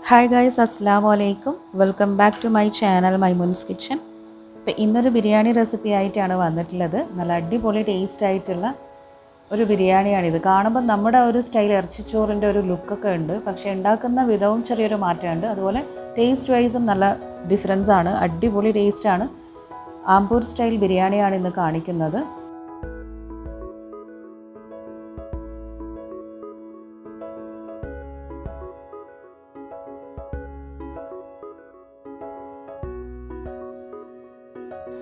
Hi guys, Assalamu alaikum. Welcome back to my channel Mymoonz kitchen. ഇപ്പോൾ ഇന്നൊരു biryani recipe ആയിട്ടാണ് വന്നിട്ടുള്ളത്. നല്ല അടിപൊളി ടേസ്റ്റ് ആയിട്ടുള്ള ഒരു ബിരിയാണിയാണിത്. കാണുമ്പോൾ നമ്മുടെ ഒരു സ്റ്റൈൽ ഇറച്ചിച്ചോറിൻ്റെ ഒരു ലുക്കൊക്കെ ഉണ്ട്, പക്ഷേ ഉണ്ടാക്കുന്ന വിധവും ചെറിയൊരു മാറ്റമുണ്ട്. അതുപോലെ ടേസ്റ്റ് വൈസും നല്ല ഡിഫറൻസ് ആണ്. അടിപൊളി ടേസ്റ്റാണ്. ആംബൂർ സ്റ്റൈൽ ബിരിയാണിയാണ് ഇന്ന് കാണിക്കുന്നത്.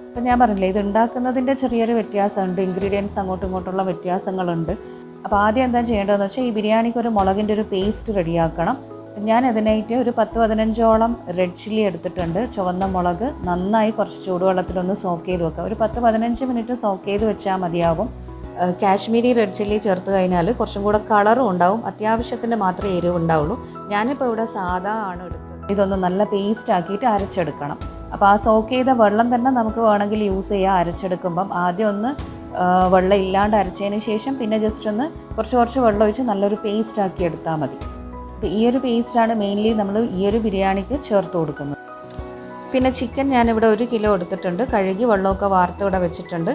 അപ്പോൾ ഞാൻ പറഞ്ഞില്ലേ, ഇത് ഉണ്ടാക്കുന്നതിൻ്റെ ചെറിയൊരു വ്യത്യാസമുണ്ട്. ഇൻഗ്രീഡിയൻസ് അങ്ങോട്ടും ഇങ്ങോട്ടുള്ള വ്യത്യാസങ്ങളുണ്ട്. അപ്പോൾ ആദ്യം എന്താ ചെയ്യേണ്ടതെന്ന് വെച്ചാൽ ഈ ബിരിയാണിക്ക് ഒരു മുളകിൻ്റെ ഒരു പേസ്റ്റ് റെഡിയാക്കണം. ഞാൻ അതിനായിട്ട് ഒരു 10-15ഓളം റെഡ് ചില്ലി എടുത്തിട്ടുണ്ട്. ചുവന്ന മുളക് നന്നായി കുറച്ച് ചൂടുവെള്ളത്തിലൊന്ന് സോക്ക് ചെയ്ത് വെക്കുക. ഒരു 10-15 മിനിറ്റ് സോക്ക് ചെയ്ത് വെച്ചാൽ മതിയാവും. കാശ്മീരി റെഡ് ചില്ലി ചേർത്ത് കഴിഞ്ഞാൽ കുറച്ചും കൂടെ കളറും ഉണ്ടാവും, അത്യാവശ്യത്തിന് മാത്രമേ എരിവ് ഉണ്ടാവുള്ളൂ. ഞാനിപ്പോൾ ഇവിടെ സാധാ ആണ് എടുത്തത്. ഇതൊന്ന് നല്ല പേസ്റ്റ് ആക്കിയിട്ട് അരച്ചെടുക്കണം. അപ്പോൾ ആ സോക്ക് ചെയ്ത വെള്ളം തന്നെ നമുക്ക് വേണമെങ്കിൽ യൂസ് ചെയ്യാം അരച്ചെടുക്കുമ്പം. ആദ്യം ഒന്ന് വെള്ളം ഇല്ലാണ്ട് അരച്ചതിന് ശേഷം പിന്നെ ജസ്റ്റ് ഒന്ന് കുറച്ച് വെള്ളം ഒഴിച്ച് നല്ലൊരു പേസ്റ്റ് ആക്കി എടുത്താൽ മതി. അപ്പോൾ ഈ ഒരു പേസ്റ്റാണ് മെയിൻലി നമ്മൾ ഈ ഒരു ബിരിയാണിക്ക് ചേർത്ത് കൊടുക്കുന്നത്. പിന്നെ ചിക്കൻ ഞാനിവിടെ 1 കിലോ എടുത്തിട്ടുണ്ട്. കഴുകി വെള്ളമൊക്കെ വാർത്ത് ഇവിടെ വെച്ചിട്ടുണ്ട്.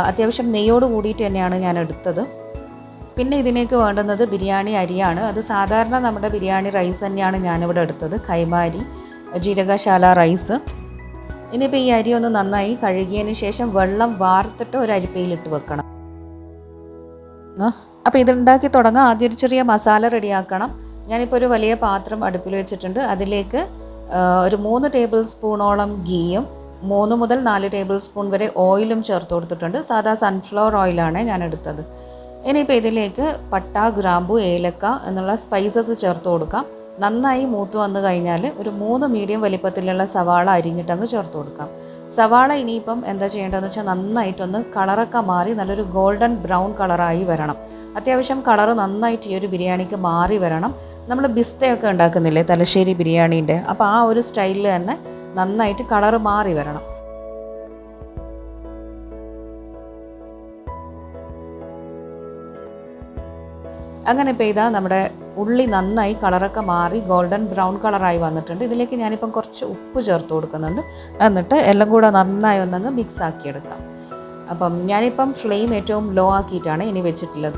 അത്യാവശ്യം നെയ്യോട് കൂടിയിട്ട് തന്നെയാണ് ഞാൻ എടുത്തത്. പിന്നെ ഇതിലേക്ക് വേണ്ടുന്നത് ബിരിയാണി അരിയാണ്. അത് സാധാരണ നമ്മുടെ ബിരിയാണി റൈസ് തന്നെയാണ് ഞാനിവിടെ എടുത്തത്. കൈമ അരി, ജീരകശാല റൈസ്. ഇനിയിപ്പോൾ ഈ അരി ഒന്ന് നന്നായി കഴുകിയതിന് ശേഷം വെള്ളം വാർത്തിട്ട് ഒരു അരിപ്പയിലിട്ട് വെക്കണം. അപ്പോൾ ഇതുണ്ടാക്കി തുടങ്ങാം. ആദ്യം ഒരു ചെറിയ മസാല റെഡിയാക്കണം. ഞാനിപ്പോൾ ഒരു വലിയ പാത്രം അടുപ്പിൽ വെച്ചിട്ടുണ്ട്. അതിലേക്ക് ഒരു 3 ടേബിൾ സ്പൂണോളം ഗീയും 3 മുതൽ 4 ടേബിൾ സ്പൂൺ വരെ ഓയിലും ചേർത്ത് കൊടുത്തിട്ടുണ്ട്. സാധാ സൺഫ്ലവർ ഓയിലാണ് ഞാൻ എടുത്തത്. ഇനിയിപ്പോൾ ഇതിലേക്ക് പട്ട, ഗ്രാമ്പു, ഏലക്ക എന്നുള്ള സ്പൈസസ് ചേർത്ത് കൊടുക്കാം. നന്നായി മൂത്ത് വന്നു കഴിഞ്ഞാൽ ഒരു 3 മീഡിയം വലിപ്പത്തിലുള്ള സവാള അരിഞ്ഞിട്ടങ്ങ് ചേർത്ത് കൊടുക്കാം. സവാള ഇനിയിപ്പം എന്താ ചെയ്യേണ്ടതെന്ന് വെച്ചാൽ നന്നായിട്ടൊന്ന് കളറൊക്കെ മാറി നല്ലൊരു ഗോൾഡൻ ബ്രൗൺ കളറായി വരണം. അത്യാവശ്യം കളറ് നന്നായിട്ട് ഈ ഒരു ബിരിയാണിക്ക് മാറി വരണം. നമ്മൾ ബിസ്തയൊക്കെ ഉണ്ടാക്കുന്നില്ലേ തലശ്ശേരി ബിരിയാണീൻ്റെ, അപ്പോൾ ആ ഒരു സ്റ്റൈലിൽ തന്നെ നന്നായിട്ട് കളറ് മാറി വരണം. അങ്ങനെ ഇപ്പോൾ ഇതാ നമ്മുടെ ഉള്ളി നന്നായി കളറൊക്കെ മാറി ഗോൾഡൻ ബ്രൗൺ കളറായി വന്നിട്ടുണ്ട്. ഇതിലേക്ക് ഞാനിപ്പം കുറച്ച് ഉപ്പ് ചേർത്ത് കൊടുക്കുന്നുണ്ട്. എന്നിട്ട് എല്ലാം കൂടെ നന്നായി ഒന്നങ്ങ് മിക്സ് ആക്കിയെടുക്കാം. അപ്പം ഞാനിപ്പം ഫ്ലെയിം ഏറ്റവും ലോ ആക്കിയിട്ടാണ് ഇനി വെച്ചിട്ടുള്ളത്.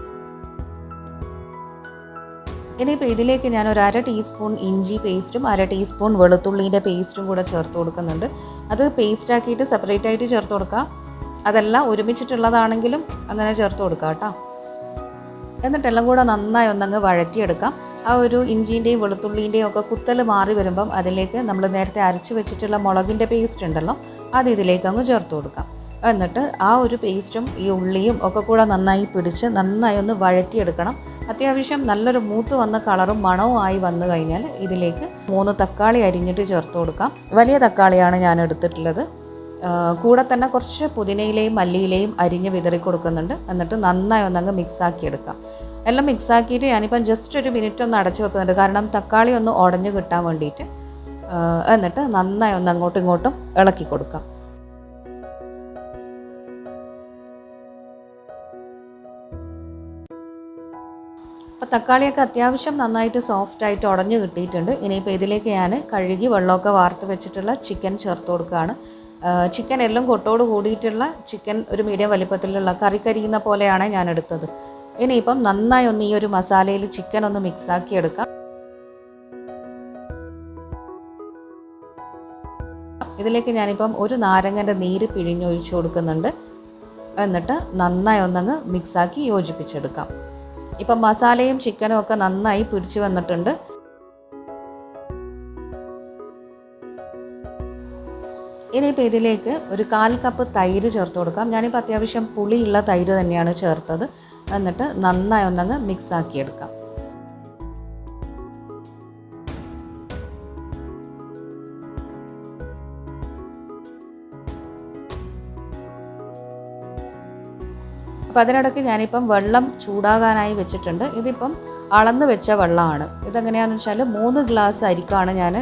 ഇനിയിപ്പോൾ ഇതിലേക്ക് ഞാൻ ഒരു 1/2 ടീസ്പൂൺ ഇഞ്ചി പേസ്റ്റും 1/2 ടീസ്പൂൺ വെളുത്തുള്ളിൻ്റെ പേസ്റ്റും കൂടെ ചേർത്ത് കൊടുക്കുന്നുണ്ട്. അത് പേസ്റ്റ് ആക്കിയിട്ട് സെപ്പറേറ്റ് ആയിട്ട് ചേർത്ത് കൊടുക്കുക. അതെല്ലാം ഒരുമിച്ചിട്ടുള്ളതാണെങ്കിലും അങ്ങനെ ചേർത്ത് കൊടുക്കുക കേട്ടോ. എന്നിട്ടെല്ലാം കൂടെ നന്നായി ഒന്നങ്ങ് വഴറ്റിയെടുക്കാം. ആ ഒരു ഇഞ്ചിൻ്റെയും വെളുത്തുള്ളിൻ്റെയും ഒക്കെ കുത്തൽ മാറി വരുമ്പം അതിലേക്ക് നമ്മൾ നേരത്തെ അരച്ച് വെച്ചിട്ടുള്ള മുളകിൻ്റെ പേസ്റ്റ് ഉണ്ടല്ലോ, അത് ഇതിലേക്ക് അങ്ങ് ചേർത്ത് കൊടുക്കാം. എന്നിട്ട് ആ ഒരു പേസ്റ്റും ഈ ഉള്ളിയും ഒക്കെ കൂടെ നന്നായി പിടിച്ച് നന്നായി ഒന്ന് വഴറ്റിയെടുക്കണം. അത്യാവശ്യം നല്ലൊരു മൂത്ത് വന്ന കളറും മണവും ആയി വന്നു കഴിഞ്ഞാൽ ഇതിലേക്ക് 3 തക്കാളി അരിഞ്ഞിട്ട് ചേർത്ത് കൊടുക്കാം. വലിയ തക്കാളിയാണ് ഞാൻ എടുത്തിട്ടുള്ളത്. കൂടെ തന്നെ കുറച്ച് പുതിനയിലയും മല്ലിയിലയും അരിഞ്ഞ് വിതറി കൊടുക്കുന്നുണ്ട്. എന്നിട്ട് നന്നായി ഒന്നങ്ങ് മിക്സാക്കി എടുക്കാം. എല്ലാം മിക്സാക്കിയിട്ട് ഞാനിപ്പം ജസ്റ്റ് ഒരു മിനിറ്റ് ഒന്ന് അടച്ചു വെക്കുന്നുണ്ട്, കാരണം തക്കാളി ഒന്ന് ഉടഞ്ഞു കിട്ടാൻ വേണ്ടിയിട്ട്. എന്നിട്ട് നന്നായി ഒന്ന് അങ്ങോട്ടും ഇങ്ങോട്ടും ഇളക്കി കൊടുക്കാം. അപ്പോൾ തക്കാളിയൊക്കെ അത്യാവശ്യം നന്നായിട്ട് സോഫ്റ്റായിട്ട് ഉടഞ്ഞു കിട്ടിയിട്ടുണ്ട്. ഇനിയിപ്പോൾ ഇതിലേക്ക് ഞാൻ കഴുകി വെള്ളമൊക്കെ വാർത്ത് വെച്ചിട്ടുള്ള ചിക്കൻ ചേർത്ത് കൊടുക്കുകയാണ്. ചിക്കൻ എല്ലാം കൊട്ടോട് കൂടിയിട്ടുള്ള ചിക്കൻ, ഒരു മീഡിയം വലിപ്പത്തിലുള്ള കരിയുന്ന പോലെയാണ് ഞാൻ എടുത്തത്. ഇനിയിപ്പം നന്നായി ഒന്ന് ഈ ഒരു മസാലയിൽ ചിക്കൻ ഒന്ന് മിക്സാക്കി എടുക്കാം. ഇതിലേക്ക് ഞാനിപ്പം ഒരു നാരങ്ങൻ്റെ നീര് പിഴിഞ്ഞൊഴിച്ച് കൊടുക്കുന്നുണ്ട്. എന്നിട്ട് നന്നായി ഒന്നങ്ങ് മിക്സാക്കി യോജിപ്പിച്ചെടുക്കാം. ഇപ്പം മസാലയും ചിക്കനും ഒക്കെ നന്നായി പിടിച്ച് വന്നിട്ടുണ്ട്. ഇനിയിപ്പോൾ ഇതിലേക്ക് ഒരു 1/4 കപ്പ് തൈര് ചേർത്ത് കൊടുക്കാം. ഞാനിപ്പോൾ അത്യാവശ്യം പുളിയുള്ള തൈര് തന്നെയാണ് ചേർത്തത്. എന്നിട്ട് നന്നായി ഒന്നങ്ങ് മിക്സ് ആക്കിയെടുക്കാം. അപ്പോൾ അതിനിടയ്ക്ക് ഞാനിപ്പം വെള്ളം ചൂടാകാനായി വെച്ചിട്ടുണ്ട്. ഇതിപ്പം അളന്ന് വെച്ച വെള്ളമാണ്. ഇതെങ്ങനെയാണെന്ന് വെച്ചാൽ 3 ഗ്ലാസ് അരിക്കാണ് ഞാൻ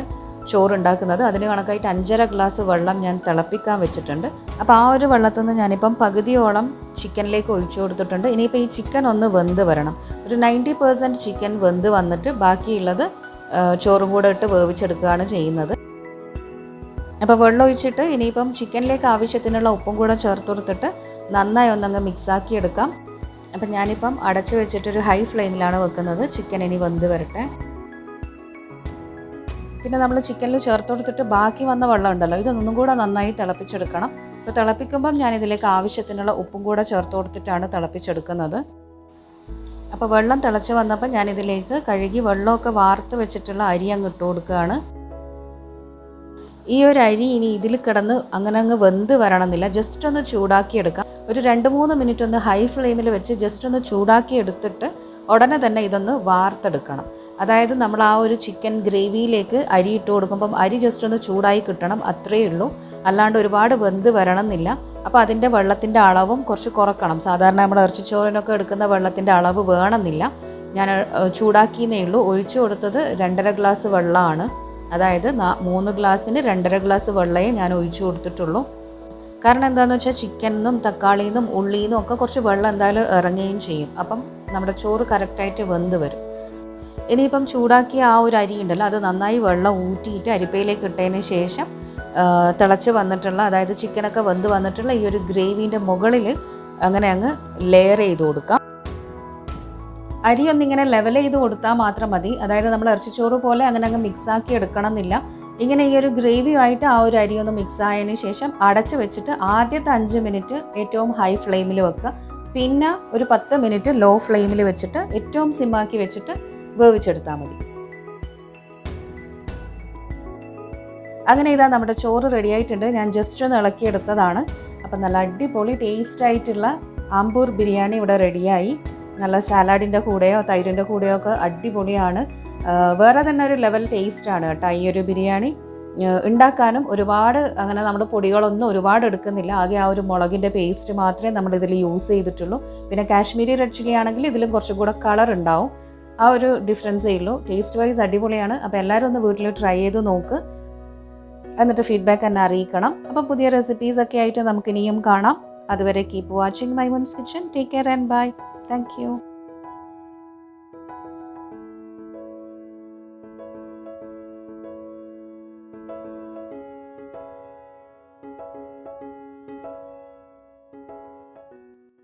ചോറുണ്ടാക്കുന്നത്. അതിന് കണക്കായിട്ട് 5.5 ഗ്ലാസ് വെള്ളം ഞാൻ തിളപ്പിക്കാൻ വെച്ചിട്ടുണ്ട്. അപ്പോൾ ആ ഒരു വെള്ളത്തിൽ നിന്ന് ഞാനിപ്പം പകുതിയോളം ചിക്കനിലേക്ക് ഒഴിച്ചു കൊടുത്തിട്ടുണ്ട്. ഇനിയിപ്പോൾ ഈ ചിക്കൻ ഒന്ന് വെന്ത് വരണം. ഒരു 90% ചിക്കൻ വെന്ത് വന്നിട്ട് ബാക്കിയുള്ളത് ചോറും കൂടെ ഇട്ട് വേവിച്ചെടുക്കുകയാണ് ചെയ്യുന്നത്. അപ്പോൾ വെള്ളം ഒഴിച്ചിട്ട് ഇനിയിപ്പം ചിക്കനിലേക്ക് ആവശ്യത്തിനുള്ള ഉപ്പും കൂടെ ചേർത്ത് കൊടുത്തിട്ട് നന്നായി ഒന്നങ്ങ് മിക്സാക്കി എടുക്കാം. അപ്പം ഞാനിപ്പം അടച്ച് വെച്ചിട്ടൊരു ഹൈ ഫ്ലെയിമിലാണ് വെക്കുന്നത്. ചിക്കൻ ഇനി വെന്ത് വരട്ടെ. പിന്നെ നമ്മൾ ചിക്കനിൽ ചേർത്ത് കൊടുത്തിട്ട് ബാക്കി വന്ന വെള്ളം ഉണ്ടല്ലോ, ഇതൊന്നും കൂടെ നന്നായി തിളപ്പിച്ചെടുക്കണം. അപ്പോൾ തിളപ്പിക്കുമ്പം ഞാനിതിലേക്ക് ആവശ്യത്തിനുള്ള ഉപ്പും കൂടെ ചേർത്ത് കൊടുത്തിട്ടാണ് തിളപ്പിച്ചെടുക്കുന്നത്. അപ്പോൾ വെള്ളം തിളച്ച് വന്നപ്പോൾ ഞാനിതിലേക്ക് കഴുകി വെള്ളമൊക്കെ വാർത്ത് വെച്ചിട്ടുള്ള അരി അങ്ങ് ഇട്ട് കൊടുക്കുകയാണ്. ഈ ഒരു അരി ഇനി ഇതിൽ കിടന്ന് അങ്ങ് വെന്ത് വരണമെന്നില്ല, ജസ്റ്റ് ഒന്ന് ചൂടാക്കി എടുക്കാം. ഒരു 2-3 മിനിറ്റ് ഒന്ന് ഹൈ ഫ്ലെയിമിൽ വെച്ച് ജസ്റ്റ് ഒന്ന് ചൂടാക്കി എടുത്തിട്ട് ഉടനെ തന്നെ ഇതൊന്ന് വാർത്തെടുക്കണം. അതായത് നമ്മൾ ആ ഒരു ചിക്കൻ ഗ്രേവിയിലേക്ക് അരി ഇട്ട് കൊടുക്കുമ്പം അരി ജസ്റ്റ് ഒന്ന് ചൂടായി കിട്ടണം, അത്രയേ ഉള്ളൂ. അല്ലാണ്ട് ഒരുപാട് വെന്ത് വരണമെന്നില്ല. അപ്പോൾ അതിൻ്റെ വെള്ളത്തിൻ്റെ അളവും കുറച്ച് കുറക്കണം. സാധാരണ നമ്മൾ ഇറച്ചിച്ചോറിനൊക്കെ എടുക്കുന്ന വെള്ളത്തിൻ്റെ അളവ് വേണമെന്നില്ല. ഞാൻ ചൂടാക്കിയെന്നേ ഉള്ളൂ. ഒഴിച്ചു കൊടുത്തത് 2.5 ഗ്ലാസ് വെള്ളമാണ്. അതായത് 3 ഗ്ലാസ്സിന് 2.5 ഗ്ലാസ് വെള്ളമേ ഞാൻ ഒഴിച്ചു കൊടുത്തിട്ടുള്ളൂ. കാരണം എന്താണെന്ന് വെച്ചാൽ ചിക്കനിന്നും തക്കാളിയിൽ നിന്നും ഉള്ളിയിൽ നിന്നും ഒക്കെ കുറച്ച് വെള്ളം എന്തായാലും ഇറങ്ങുകയും ചെയ്യും. അപ്പം നമ്മുടെ ചോറ് കറക്റ്റായിട്ട് വെന്ത് വരും. ഇനിയിപ്പം ചൂടാക്കിയ ആ ഒരു അരി ഉണ്ടല്ലോ, അത് നന്നായി വെള്ളം ഊറ്റിയിട്ട് അരിപ്പയിലേക്ക് ഇട്ടതിന് ശേഷം തിളച്ച് വന്നിട്ടുള്ള, അതായത് ചിക്കനൊക്കെ വെന്ത് വന്നിട്ടുള്ള ഈ ഒരു ഗ്രേവീൻ്റെ മുകളിൽ അങ്ങനെ അങ്ങ് ലെയർ ചെയ്ത് കൊടുക്കാം. അരി ഒന്നിങ്ങനെ ലെവൽ ചെയ്ത് കൊടുത്താൽ മാത്രം മതി. അതായത് നമ്മൾ ഇറച്ചിച്ചോറ് പോലെ അങ്ങനെ അങ്ങ് മിക്സാക്കി എടുക്കണം എന്നില്ല. ഇങ്ങനെ ഈ ഒരു ഗ്രേവിയുമായിട്ട് ആ ഒരു അരി ഒന്ന് മിക്സ് ആയതിന് ശേഷം അടച്ച് വെച്ചിട്ട് ആദ്യത്തെ 5 മിനിറ്റ് ഏറ്റവും ഹൈ ഫ്ലെയിമിൽ വെക്കുക. പിന്നെ ഒരു 10 മിനിറ്റ് ലോ ഫ്ലെയിമിൽ വെച്ചിട്ട് ഏറ്റവും സിമ്മാക്കി വെച്ചിട്ട് വേവിച്ചെടുത്താൽ മതി. അങ്ങനെ ഇതാ നമ്മുടെ ചോറ് റെഡി ആയിട്ടുണ്ട്. ഞാൻ ജസ്റ്റ് ഒന്ന് ഇളക്കിയെടുത്തതാണ്. അപ്പം നല്ല അടിപൊളി ടേസ്റ്റ് ആയിട്ടുള്ള ആമ്പൂർ ബിരിയാണി ഇവിടെ റെഡിയായി. നല്ല സാലാഡിൻ്റെ കൂടെയോ തൈരിൻ്റെ കൂടെയോ ഒക്കെ അടിപൊളിയാണ്. വേറെ തന്നെ ഒരു ലെവൽ ടേസ്റ്റാണ് കേട്ടോ ഈ ഒരു ബിരിയാണി. ഉണ്ടാക്കാനും ഒരുപാട് അങ്ങനെ നമ്മൾ പൊടികളൊന്നും ഒരുപാട് എടുക്കുന്നില്ല. ആകെ ആ ഒരു മുളകിൻ്റെ പേസ്റ്റ് മാത്രമേ നമ്മളിതിൽ യൂസ് ചെയ്തിട്ടുള്ളൂ. പിന്നെ കാശ്മീരി റെഡ് ചില്ലി ആണെങ്കിൽ ഇതിലും കുറച്ചും കൂടെ കളർ ഉണ്ടാവും. ആ ഒരു ഡിഫറൻസേ ഉള്ളൂ. ടേസ്റ്റ് വൈസ് അടിപൊളിയാണ്. അപ്പോൾ എല്ലാവരും ഒന്ന് വീട്ടിൽ ട്രൈ ചെയ്ത് നോക്ക്, എന്നിട്ട് ഫീഡ്ബാക്ക് എന്നെ അറിയിക്കണം. അപ്പോൾ പുതിയ റെസിപ്പീസൊക്കെ ആയിട്ട് നമുക്ക് ഇനിയും കാണാം. അതുവരെ keep watching Maimoon's kitchen. Take care and bye. Thank you.